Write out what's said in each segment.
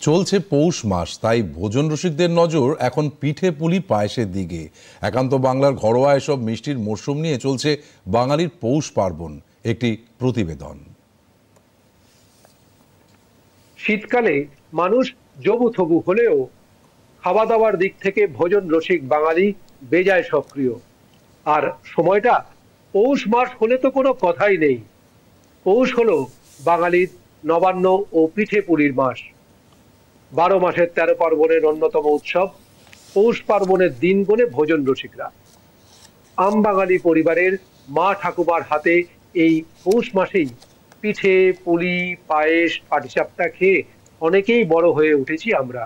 চলছে পৌষ মাস, তাই ভোজন রসিকদের নজর এখন পিঠে পুলি পায়েসের দিকে। একান্ত বাংলার ঘরোয়া এসব মিষ্টির মরশুম নিয়ে চলছে বাঙালির পৌষ পার্বণ, একটি প্রতিবেদন। শীতকালে মানুষ জবুথবু হলেও খাওয়া দাওয়ার দিক থেকে ভোজন রসিক বাঙালি বেজায় সক্রিয়। আর সময়টা পৌষ মাস হলে তো কোনো কথাই নেই। পৌষ হলো বাঙালির নবান্ন ও পিঠে পুলির মাস। 12 মাসের 13 পার্বণের অন্যতম উৎসব পৌষ পার্বণের দিন গুনে ভোজন রসিকরা। আম বাঙালি পরিবারের মা ঠাকুমার হাতে এই পৌষ মাসেই পিঠে পুলি পায়েস পাটিসাপটা খেয়ে অনেকেই বড় হয়ে উঠেছি আমরা।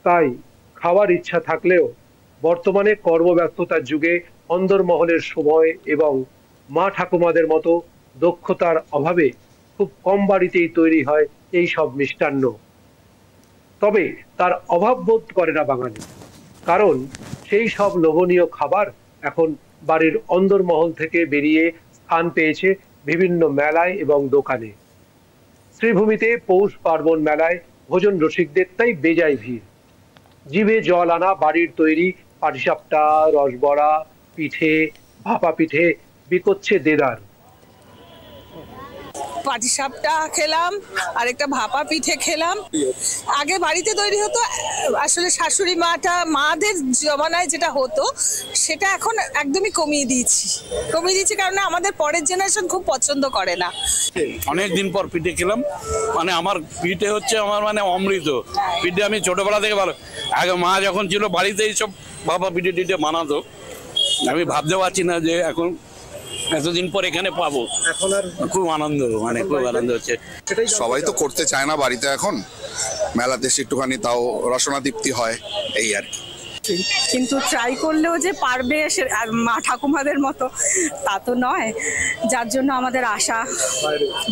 তাই খাওয়ার ইচ্ছা থাকলেও বর্তমানে কর্মব্যস্ততার যুগে অন্দরমহলের সময় এবং মা ঠাকুমাদের মতো দক্ষতার অভাবে খুব কম বাড়িতেই তৈরি হয় এই সব মিষ্টান্ন। তবে তার অভাব বোধ করে না বাঙালি, কারণ সেই সব লোভনীয় খাবার এখন বাড়ির অন্দরমহল থেকে বেরিয়ে স্থান পেয়েছে বিভিন্ন মেলায় এবং দোকানে। শ্রীভূমিতে পৌষ পার্বণ মেলায় ভোজন রসিকদের তাই বেজায় ভিড়। জিভে জল আনা বাড়ির তৈরি পাটিসাপটা, রসবড়া, পিঠে, ভাপা পিঠে বিকোচ্ছে দেদার। পাটিসাপটা খেলাম আর একটা ভাপা পিঠে খেলাম। আগে বাড়িতে তৈরি হতো, আসলে শাশুড়ি মাদের জমানায় যেটা হতো সেটা এখন একদমই কমিয়ে দিয়েছি কারণ আমাদের পরের জেনারেশন খুব পছন্দ করে না। অনেক দিন পর পিঠে খেলাম, মানে আমার পিঠে হচ্ছে আমার মানে অমৃত। পিঠে আমি ছোটবেলা থেকে ভালো, আগে মা যখন ছিল বাড়িতে এইসব ভাপা পিঠে টিঠে বানাতো, আমি ভাবতে পারছি না যে এখন এতদিন পর এখানে পাবো। এখন আর খুব আনন্দ, মানে খুব আনন্দ হচ্ছে। সবাই তো করতে চায় না বাড়িতে, এখন মেলাতে একটুখানি তাও রসনা দীপ্তি হয়, এই আর কি। কিন্তু ট্রাই করলেও যে পারবে মা ঠাকুমাদের মতো তা তো নয়, যার জন্য আমাদের আশা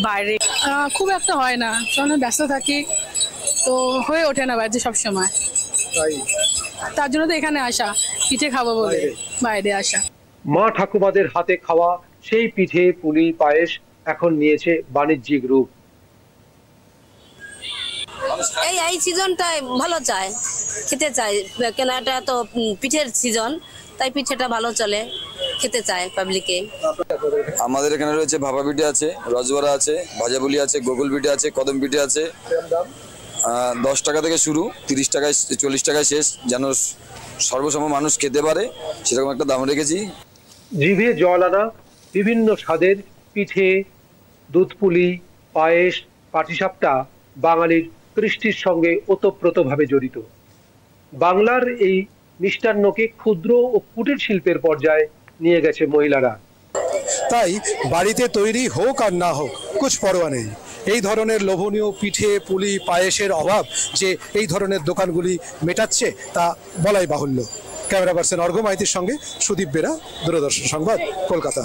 বাইরে। খুব একটা হয় না, কারণ ব্যস্ত থাকি তো হয়ে ওঠে না বাড়িতে সব সময়, তার জন্য তো এখানে আসা, পিঠে খাবো বলে বাইরে আসা। মা ঠাকুমাদের হাতে খাওয়া সেই পিঠে পুলি পায়েস এখন নিয়েছে বাণিজ্যিক রূপ। এই সিজনটাই ভালো চায়, খেতে চায়, কেন এটা তো পিঠের সিজন, তাই পিঠেটা ভালো চলে, খেতে চায় পাবলিকে। আমাদের এখানে রয়েছে ভাপা পিঠে আছে, রসবড়া আছে, ভাজাপুলি আছে, গোকুল পিঠে আছে, কদম পিঠে আছে। 10 টাকা থেকে শুরু, 30 টাকায় 40 টাকায় শেষ, যেন সর্বসম মানুষ খেতে পারে সেরকম একটা দাম রেখেছি। জিভে জল আনা বিভিন্ন স্বাদের পিঠে, দুধপুলি, পায়েস, পাটিসাপটা বাঙালির কৃষ্টির সঙ্গে ওতপ্রোতভাবে জড়িত। বাংলার এই মিষ্টান্নকে ক্ষুদ্র ও কুটির শিল্পের পর্যায়ে নিয়ে গেছে মহিলারা। তাই বাড়িতে তৈরি হোক আর না হোক, কুছ পরোয়া নেই। এই ধরনের লোভনীয় পিঠে পুলি পায়েসের অভাব যে এই ধরনের দোকানগুলি মেটাচ্ছে তা বলাই বাহুল্য। ক্যামেরা পার্সন অর্ঘ্য মাইতির সঙ্গে সুদীপ বেরা, দূরদর্শন সংবাদ, কলকাতা।